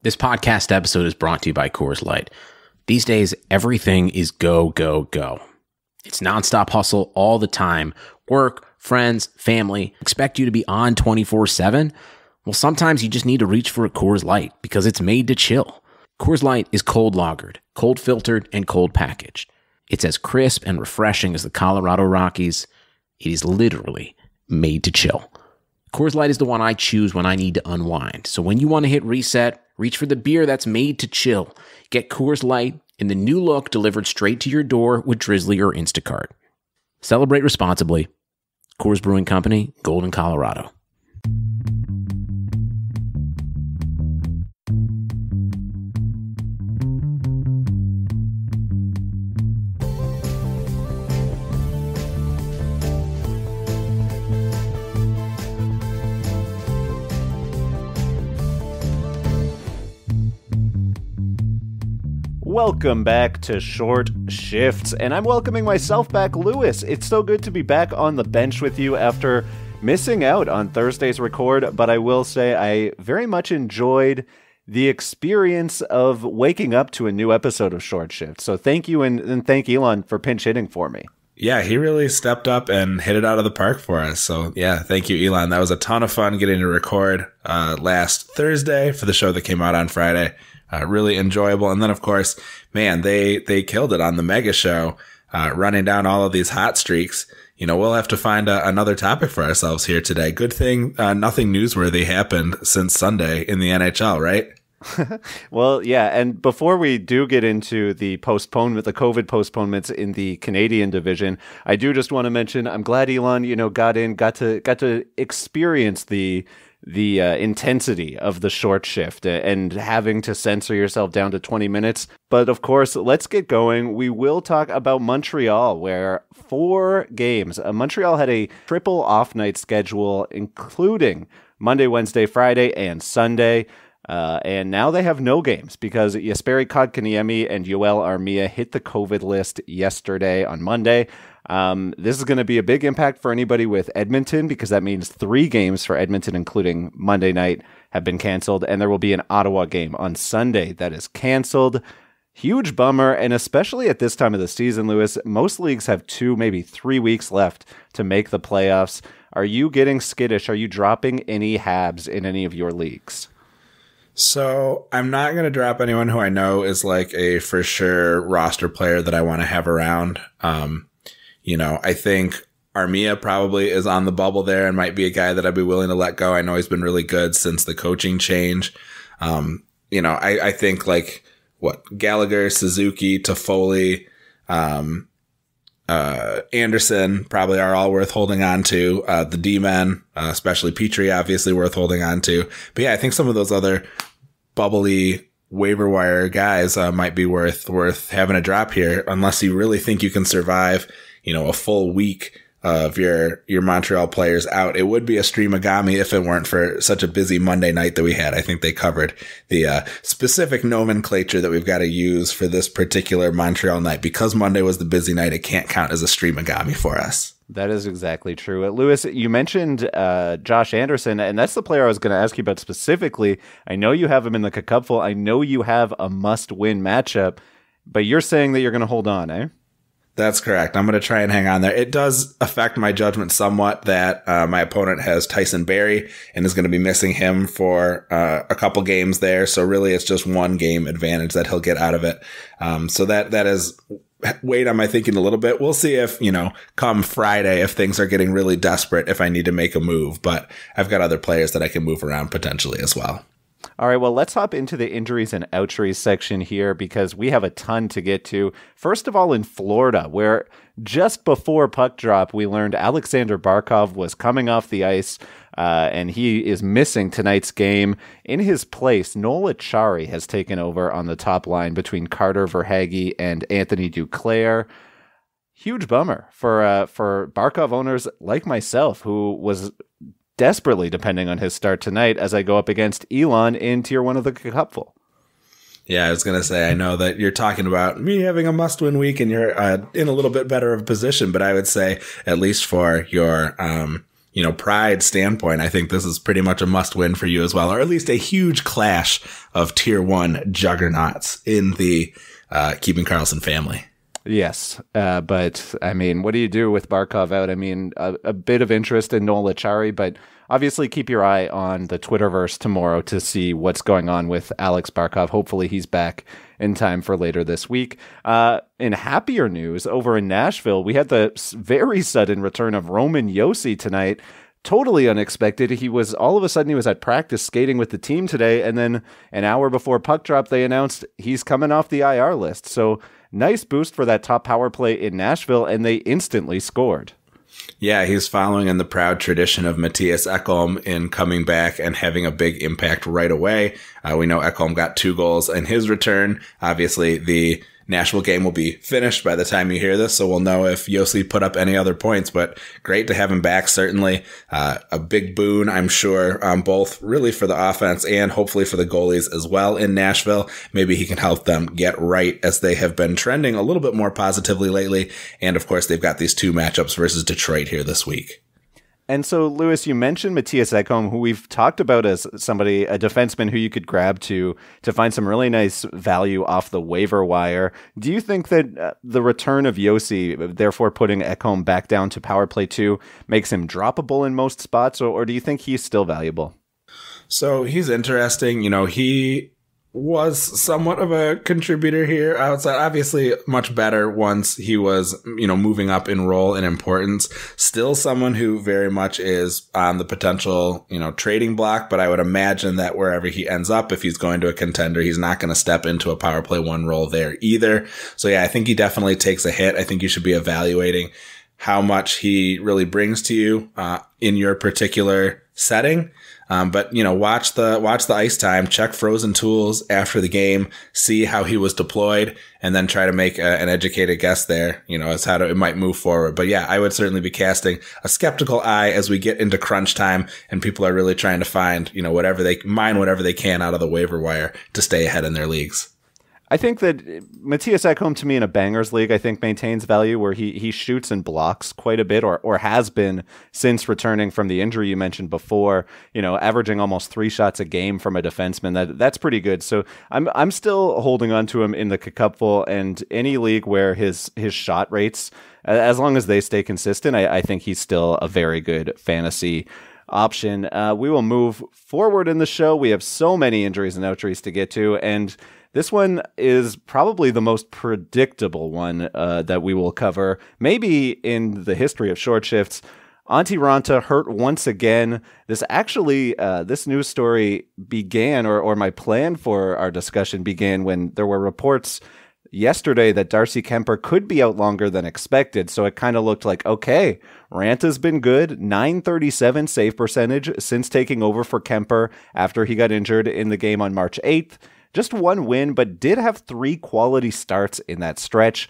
This podcast episode is brought to you by Coors Light. These days, everything is go, go, go. It's nonstop hustle all the time. Work, friends, family expect you to be on 24/7. Well, sometimes you just need to reach for a Coors Light because it's made to chill. Coors Light is cold lagered, cold filtered, and cold packaged. It's as crisp and refreshing as the Colorado Rockies. It is literally made to chill. Coors Light is the one I choose when I need to unwind. So when you want to hit reset, reach for the beer that's made to chill. Get Coors Light in the new look delivered straight to your door with Drizzly or Instacart. Celebrate responsibly. Coors Brewing Company, Golden, Colorado. Welcome back to Short Shifts, and I'm welcoming myself back, Lewis. It's so good to be back on the bench with you after missing out on Thursday's record, but I will say I very much enjoyed the experience of waking up to a new episode of Short Shifts. So thank you, and thank Elon for pinch hitting for me. Yeah, he really stepped up and hit it out of the park for us. So yeah, thank you, Elon. That was a ton of fun getting to record last Thursday for the show that came out on Friday. Really enjoyable. And then, of course, man, they killed it on the mega show, running down all of these hot streaks. You know, we'll have to find another topic for ourselves here today. Good thing nothing newsworthy happened since Sunday in the NHL, right? Well, yeah. And before we do get into the postponement, the COVID postponements in the Canadian division, I do just want to mention, I'm glad Elon, got to experience the intensity of the short shift and having to censor yourself down to 20 minutes. But of course, let's get going. We will talk about Montreal, where 4 games. Montreal had a triple off night schedule, including Monday, Wednesday, Friday, and Sunday. And now they have no games because Jesperi Kotkaniemi and Yoel Armia hit the COVID list yesterday on Monday. This is going to be a big impact for anybody with Edmonton because that means 3 games for Edmonton, including Monday night, have been canceled. And there will be an Ottawa game on Sunday that is canceled. Huge bummer. And especially at this time of the season, Lewis, most leagues have 2, maybe 3 weeks left to make the playoffs. Are you getting skittish? Are you dropping any Habs in any of your leagues? So I'm not going to drop anyone who I know is like a for sure roster player that I want to have around. I think Armia probably is on the bubble there and might be a guy that I'd be willing to let go. I know he's been really good since the coaching change. I think like Gallagher, Suzuki, Toffoli, Anderson probably are all worth holding on to. The D-men, especially Petrie, obviously worth holding on to. But yeah, I think some of those other bubbly waiver wire guys might be worth having a drop here, unless you really think you can survive, a full week of your Montreal players out. It would be a streamagami if it weren't for such a busy Monday night that we had. I think they covered the specific nomenclature that we've got to use for this particular Montreal night. Because Monday was the busy night, it can't count as a streamagami for us. That is exactly true. Lewis, you mentioned Josh Anderson, and that's the player I was going to ask you about specifically. I know you have him in the Cupful. I know you have a must-win matchup, but you're saying that you're going to hold on, eh? That's correct. I'm going to try and hang on there. It does affect my judgment somewhat that my opponent has Tyson Barrie and is going to be missing him for a couple games there. So really it's just 1 game advantage that he'll get out of it. So that is weighed on my thinking a little bit. We'll see if, come Friday, if things are getting really desperate, if I need to make a move. But I've got other players that I can move around potentially as well. All right, well, let's hop into the injuries and outjuries section here because we have a ton to get to. First of all, in Florida, where just before puck drop, we learned Alexander Barkov was coming off the ice, and he is missing tonight's game. In his place, Noel Acciari has taken over on the top line between Carter Verhaeghe and Anthony Duclair. Huge bummer for Barkov owners like myself, who was desperately depending on his start tonight as I go up against Elon in Tier 1 of the Cupful. Yeah, I was going to say, I know that you're talking about me having a must-win week and you're in a little bit better of a position, but I would say at least for your pride standpoint, I think this is pretty much a must win for you as well, or at least a huge clash of tier 1 juggernauts in the Keeping Karlsson family. Yes, but I mean, what do you do with Barkov out? I mean, a bit of interest in Noel Acciari, but obviously keep your eye on the Twitterverse tomorrow to see what's going on with Alex Barkov. Hopefully he's back in time for later this week. In happier news, over in Nashville, we had the very sudden return of Roman Josi tonight. Totally unexpected. He was at practice skating with the team today, and then an hour before puck drop, they announced he's coming off the IR list. So nice boost for that top power play in Nashville, and they instantly scored. Yeah, he's following in the proud tradition of Mattias Ekholm in coming back and having a big impact right away. We know Ekholm got 2 goals in his return. Obviously, the Nashville game will be finished by the time you hear this, so we'll know if Josi put up any other points, but great to have him back, certainly. A big boon, I'm sure, both really for the offense and hopefully for the goalies as well in Nashville. Maybe he can help them get right as they have been trending a little bit more positively lately. And of course, they've got these 2 matchups versus Detroit here this week. And so, Lewis, you mentioned Mattias Ekholm, who we've talked about as somebody, a defenseman who you could grab to find some really nice value off the waiver wire. Do you think that the return of Josi, therefore putting Ekholm back down to power play 2, makes him droppable in most spots, or do you think he's still valuable? So he's interesting. He was somewhat of a contributor here outside. Obviously much better once he was, moving up in role and importance. Still someone who very much is on the potential, trading block, but I would imagine that wherever he ends up, if he's going to a contender, he's not going to step into a power play 1 role there either. So yeah, I think he definitely takes a hit. I think you should be evaluating how much he really brings to you, in your particular setting. But watch the ice time, check Frozen Tools after the game, see how he was deployed, and then try to make an educated guess there, as how it might move forward. But yeah, I would certainly be casting a skeptical eye as we get into crunch time and people are really trying to find, whatever they can out of the waiver wire to stay ahead in their leagues. I think that Mattias Ekholm, to me, in a bangers league, I think maintains value where he shoots and blocks quite a bit, or has been since returning from the injury you mentioned before. Averaging almost 3 shots a game from a defenseman. That's pretty good. So I'm still holding on to him in the cupful, and any league where his shot rates, as long as they stay consistent, I think he's still a very good fantasy option. We will move forward in the show. We have so many injuries and outjuries to get to, and this one is probably the most predictable one that we will cover, maybe in the history of short shifts. Antti Raanta hurt once again. This news story began, or my plan for our discussion began, when there were reports yesterday that Darcy Kemper could be out longer than expected. So it kind of looked like, okay, Ranta's been good, .937 save percentage since taking over for Kemper after he got injured in the game on March 8th. Just 1 win, but did have 3 quality starts in that stretch,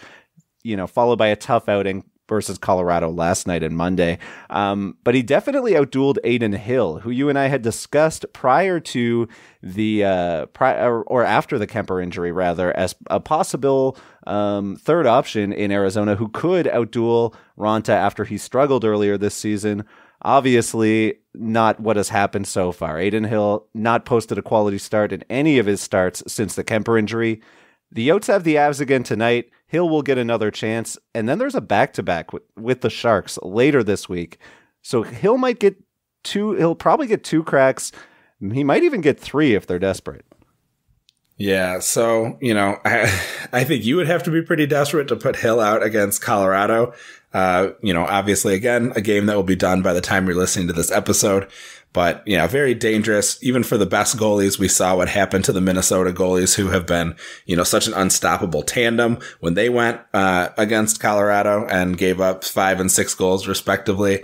followed by a tough outing versus Colorado last night and Monday. But he definitely outdueled Adin Hill, who you and I had discussed prior to or after the Kemper injury, rather, as a possible third option in Arizona who could outduel Raanta after he struggled earlier this season. Obviously, not what has happened so far. Adin Hill not posted a quality start in any of his starts since the Kemper injury. The Yotes have the Avs again tonight. Hill will get another chance. And then there's a back-to-back with the Sharks later this week. So Hill might get 2. He'll probably get 2 cracks. He might even get 3 if they're desperate. Yeah, so, I think you would have to be pretty desperate to put Hill out against Colorado. Obviously, again, a game that will be done by the time you're listening to this episode. But, very dangerous. Even for the best goalies, we saw what happened to the Minnesota goalies who have been, such an unstoppable tandem when they went against Colorado and gave up 5 and 6 goals, respectively.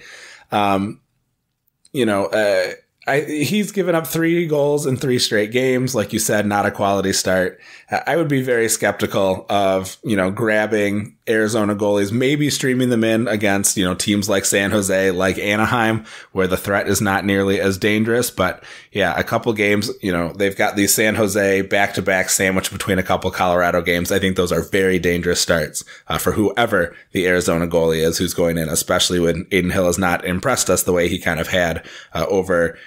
He's given up 3 goals in 3 straight games. Like you said, not a quality start. I would be very skeptical of, grabbing Arizona goalies, maybe streaming them in against, teams like San Jose, like Anaheim, where the threat is not nearly as dangerous. But yeah, a couple games, they've got these San Jose back-to-back sandwich between a couple Colorado games. I think those are very dangerous starts for whoever the Arizona goalie is who's going in, especially when Adin Hill has not impressed us the way he kind of had over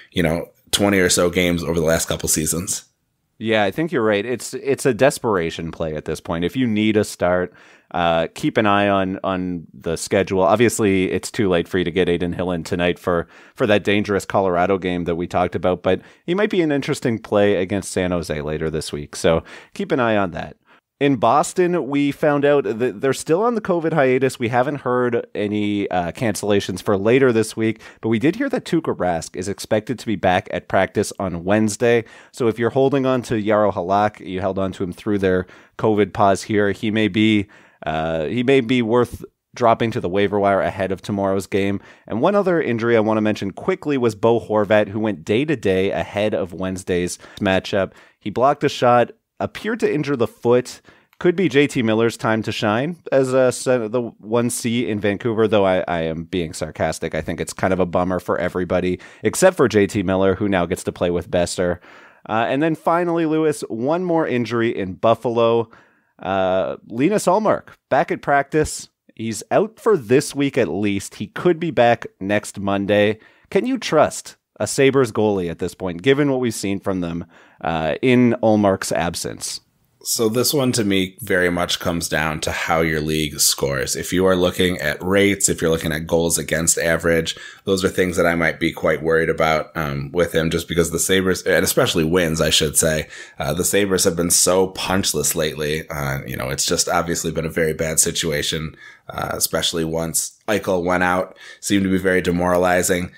20 or so games over the last couple seasons. Yeah, I think you're right. It's a desperation play at this point. If you need a start, keep an eye on the schedule. Obviously, it's too late for you to get Adin Hill in tonight for that dangerous Colorado game that we talked about, but he might be an interesting play against San Jose later this week. So keep an eye on that. In Boston, we found out that they're still on the COVID hiatus. We haven't heard any cancellations for later this week, but we did hear that Tuukka Rask is expected to be back at practice on Wednesday. So if you're holding on to Jaro Halak, you held on to him through their COVID pause here, he may be worth dropping to the waiver wire ahead of tomorrow's game. And one other injury I want to mention quickly was Bo Horvat, who went day-to-day ahead of Wednesday's matchup. He blocked a shot, appeared to injure the foot. Could be JT Miller's time to shine as the 1C in Vancouver, though I am being sarcastic. I think it's kind of a bummer for everybody, except for JT Miller, who now gets to play with Besser. And then finally, Lewis, one more injury in Buffalo. Linus Ullmark, back at practice. He's out for this week at least. He could be back next Monday. Can you trust a Sabres goalie at this point, given what we've seen from them in Ullmark's absence? So this one to me very much comes down to how your league scores. If you are looking at rates, if you're looking at goals against average, those are things that I might be quite worried about with him, just because the Sabres, and especially wins, I should say, the Sabres have been so punchless lately. It's just obviously been a very bad situation, especially once Eichel went out, seemed to be very demoralizing.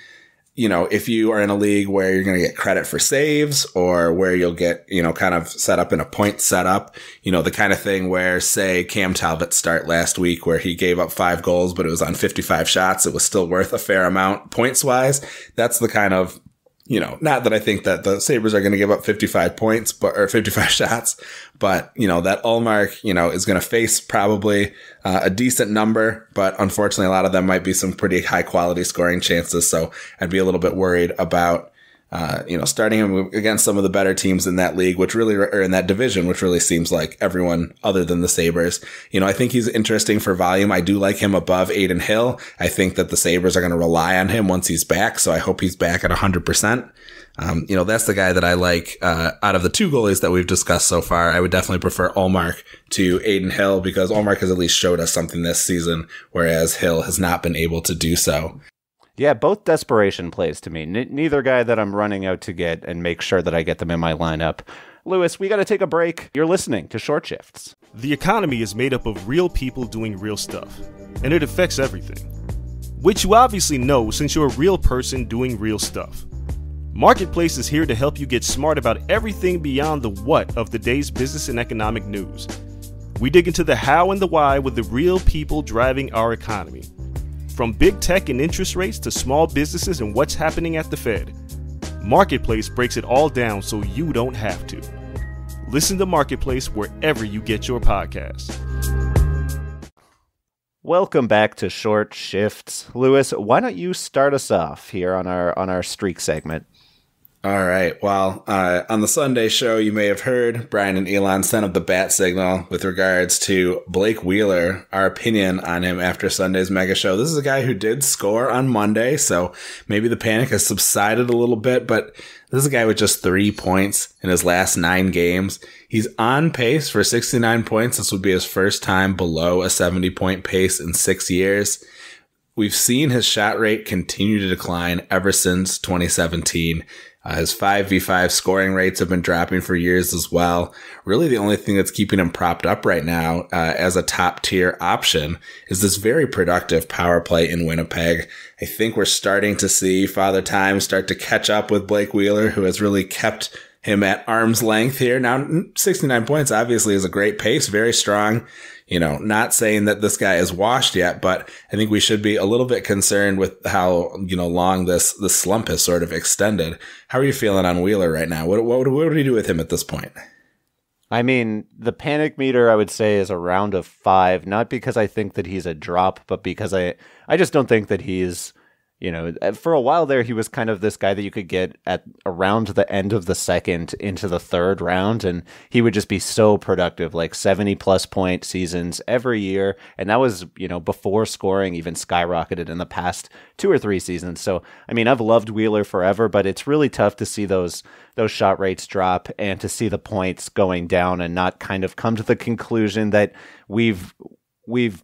If you are in a league where you're going to get credit for saves or where you'll get, kind of set up in a point setup, the kind of thing where, say, Cam Talbot's start last week where he gave up 5 goals, but it was on 55 shots. It was still worth a fair amount points wise. That's the kind of, not that I think that the Sabres are going to give up 55 points, or 55 shots, but, that Ullmark, is going to face probably a decent number, but unfortunately a lot of them might be some pretty high quality scoring chances. So I'd be a little bit worried about, starting him against some of the better teams in that league, or in that division, which really seems like everyone other than the Sabres. I think he's interesting for volume. I do like him above Adin Hill. I think that the Sabres are going to rely on him once he's back. So I hope he's back at 100%. That's the guy that I like, out of the 2 goalies that we've discussed so far. I would definitely prefer Ullmark to Adin Hill because Ullmark has at least showed us something this season, whereas Hill has not been able to do so. Yeah, both desperation plays to me. Neither guy that I'm running out to get and make sure that I get them in my lineup. Lewis, we got to take a break. You're listening to Short Shifts. The economy is made up of real people doing real stuff, and it affects everything. Which you obviously know since you're a real person doing real stuff. Marketplace is here to help you get smart about everything beyond the what of the day's business and economic news. We dig into the how and the why with the real people driving our economy. From big tech and interest rates to small businesses and what's happening at the Fed, Marketplace breaks it all down so you don't have to. Listen to Marketplace wherever you get your podcasts. Welcome back to Short Shifts. Lewis, why don't you start us off here on our streak segment? All right. Well, on the Sunday show, you may have heard Brian and Elon sent up the bat signal with regards to Blake Wheeler, our opinion on him after Sunday's mega show. This is a guy who did score on Monday, so maybe the panic has subsided a little bit, but this is a guy with just 3 points in his last 9 games. He's on pace for 69 points. This would be his first time below a 70-point pace in 6 years. We've seen his shot rate continue to decline ever since 2017. His 5v5 scoring rates have been dropping for years as well. Really, the only thing that's keeping him propped up right now as a top-tier option is this very productive power play in Winnipeg. I think we're starting to see Father Time start to catch up with Blake Wheeler, who has really kept him at arm's length here. Now, 69 points obviously is a great pace, very strong. Not saying that this guy is washed yet, but I think we should be a little bit concerned with how, long this slump has sort of extended. How are you feeling on Wheeler right now? What do we do with him at this point? I mean, the panic meter, I would say, is around a 5, not because I think that he's a drop, but because I just don't think that he's, for a while there, he was kind of this guy that you could get at around the end of the second into the third round, and he would just be so productive, like 70-plus point seasons every year. And that was, before scoring even skyrocketed in the past 2 or 3 seasons. So, I mean, I've loved Wheeler forever, but it's really tough to see those shot rates drop and to see the points going down and not kind of come to the conclusion that we've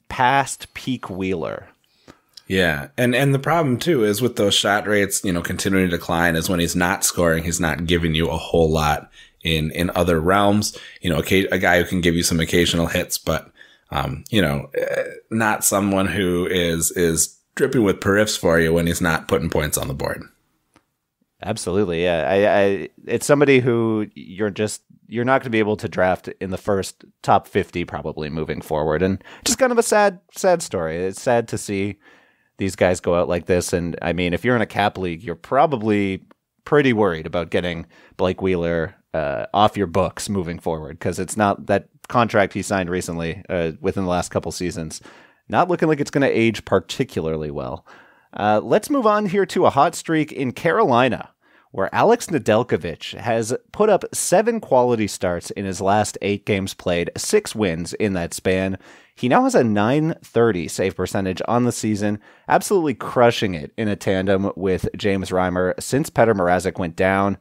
passed peak Wheeler. Yeah. And the problem too is with those shot rates, continuing to decline is when he's not scoring, he's not giving you a whole lot in other realms, a guy who can give you some occasional hits, but, not someone who is dripping with periffs for you when he's not putting points on the board. Absolutely. Yeah. It's somebody who you're not going to be able to draft in the first top 50 probably moving forward. And just kind of a sad story. It's sad to see these guys go out like this. And I mean, if you're in a cap league, you're probably pretty worried about getting Blake Wheeler off your books moving forward, because it's not that contract he signed recently within the last couple seasons, not looking like it's going to age particularly well. Let's move on here to a hot streak in Carolina, where Alex Nedeljkovic has put up 7 quality starts in his last 8 games played, 6 wins in that span. He now has a .930 save percentage on the season, absolutely crushing it in a tandem with James Reimer since Petr Mrazek went down.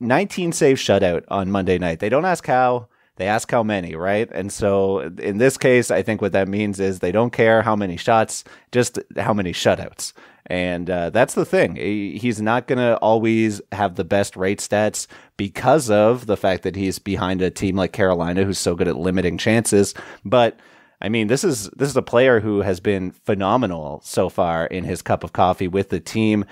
19 save shutout on Monday night. They don't ask how, they ask how many, right? And so in this case, I think what that means is they don't care how many shots, just how many shutouts. And that's the thing. He's not going to always have the best rate stats because of the fact that he's behind a team like Carolina, who's so good at limiting chances. But I mean, this is a player who has been phenomenal so far in his cup of coffee with the team.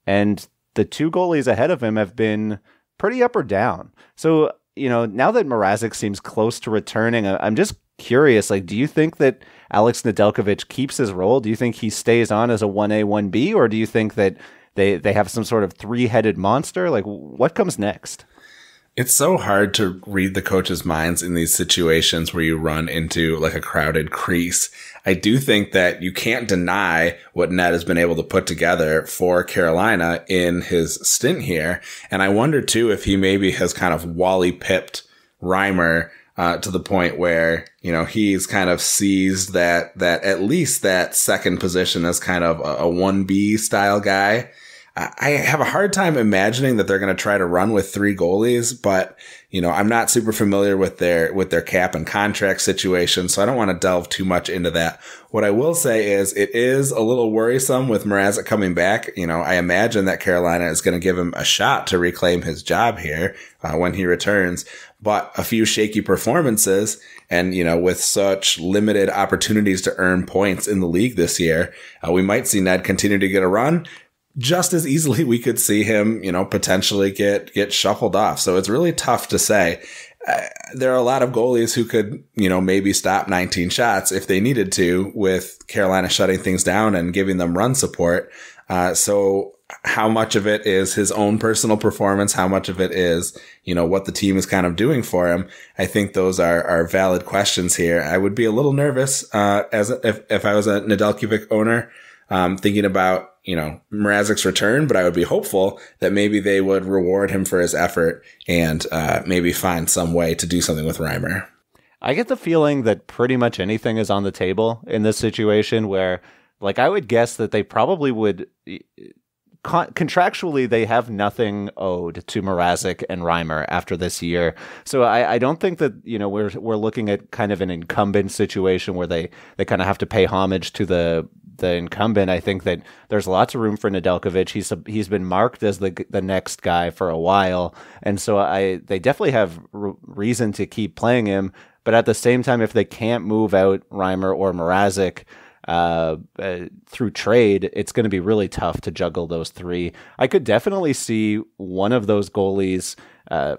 And the 2 goalies ahead of him have been pretty up or down. So, now that Mrazek seems close to returning, I'm just curious, do you think that Alex Nedeljkovic keeps his role? Do you think he stays on as a 1A, 1B, or do you think that they have some sort of 3-headed monster? What comes next? It's so hard to read the coach's minds in these situations where you run into a crowded crease. I do think that you can't deny what Ned has been able to put together for Carolina in his stint here. And I wonder too if he maybe has kind of Wally pipped Reimer to the point where, he's kind of seized that at least that second position as kind of a 1B style guy. I have a hard time imagining that they're going to try to run with 3 goalies, but, I'm not super familiar with their cap and contract situation, so I don't want to delve too much into that. What I will say is it is a little worrisome with Mrazek coming back. I imagine that Carolina is going to give him a shot to reclaim his job here when he returns, but a few shaky performances and, with such limited opportunities to earn points in the league this year, we might see Ned continue to get a run. Just as easily we could see him, potentially get shuffled off. So it's really tough to say. There are a lot of goalies who could, maybe stop 19 shots if they needed to, with Carolina shutting things down and giving them run support. So how much of it is his own personal performance? How much of it is, what the team is kind of doing for him? I think those are valid questions here. I would be a little nervous, if I was a Nedeljkovic owner, thinking about, Mrazek's return, but I would be hopeful that maybe they would reward him for his effort and maybe find some way to do something with Reimer. I get the feeling that pretty much anything is on the table in this situation where, I would guess that they probably would contractually, they have nothing owed to Mrazek and Reimer after this year. So I don't think that, we're looking at kind of an incumbent situation where they kind of have to pay homage to the incumbent. I think that there's lots of room for Nedeljkovic. He's been marked as the next guy for a while. And so they definitely have reason to keep playing him. But at the same time, if they can't move out Reimer or Mrazek through trade, it's going to be really tough to juggle those 3. I could definitely see one of those goalies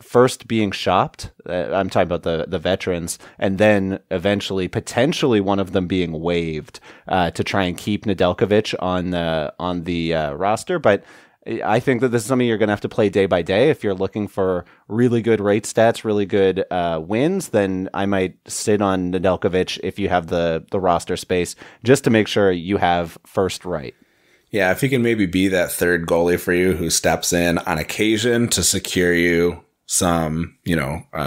first being shopped. I'm talking about the veterans, and then eventually potentially one of them being waived to try and keep Nedeljkovic on the roster. But I think that this is something you're going to have to play day by day. If you're looking for really good rate stats, really good wins, then I might sit on Nedeljkovic if you have the roster space, just to make sure you have first right. Yeah, if he can maybe be that third goalie for you who steps in on occasion to secure you some goalie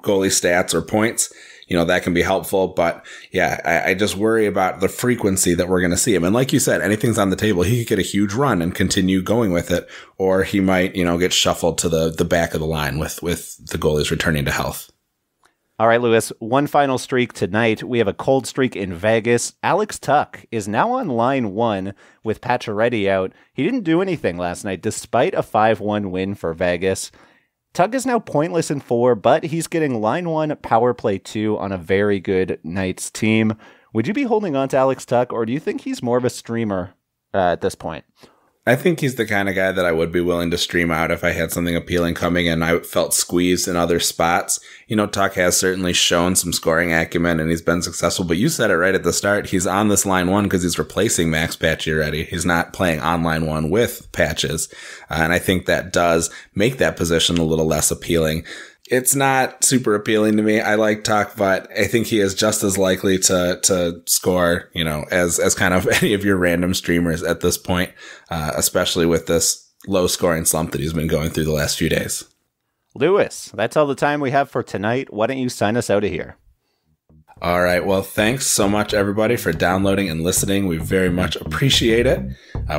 stats or points, that can be helpful. But yeah, I just worry about the frequency that we're going to see him. And like you said, anything's on the table. He could get a huge run and continue going with it, or he might, get shuffled to the back of the line with the goalies returning to health. All right, Lewis, one final streak tonight. We have a cold streak in Vegas. Alex Tuch is now on line 1 with Pacioretty out. He didn't do anything last night, despite a 5-1 win for Vegas. Tuch is now pointless in 4, but he's getting line 1, power play 2 on a very good Knights team. Would you be holding on to Alex Tuch, or do you think he's more of a streamer at this point? I think he's the kind of guy that I would be willing to stream out if I had something appealing coming and I felt squeezed in other spots. Tuch has certainly shown some scoring acumen and he's been successful, but you said it right at the start. He's on this line 1 because he's replacing Max Pacioretty. He's not playing on line 1 with Patches. And I think that does make that position a little less appealing. It's not super appealing to me. I like Tuch, but I think he is just as likely to score, as kind of any of your random streamers at this point, especially with this low scoring slump that he's been going through the last few days. Lewis, that's all the time we have for tonight. Why don't you sign us out of here? All right. Well, thanks so much, everybody, for downloading and listening. We very much appreciate it.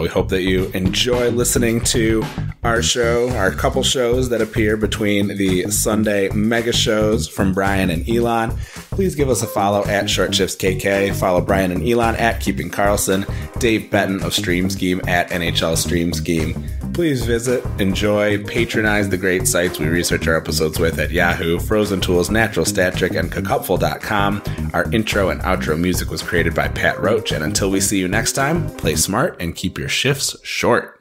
We hope that you enjoy listening to our show, our couple shows that appear between the Sunday mega shows from Brian and Elon. Please give us a follow at Short Shifts KK. Follow Brian and Elon at Keeping Carlson, Dave Betton of Stream Scheme at NHL Stream Scheme. Please visit, enjoy, patronize the great sites we research our episodes with at Yahoo, Frozen Tools, Natural Stat Trick, and Cacupful.com. Our intro and outro music was created by Pat Roach, and until we see you next time, play smart and keep your shifts short.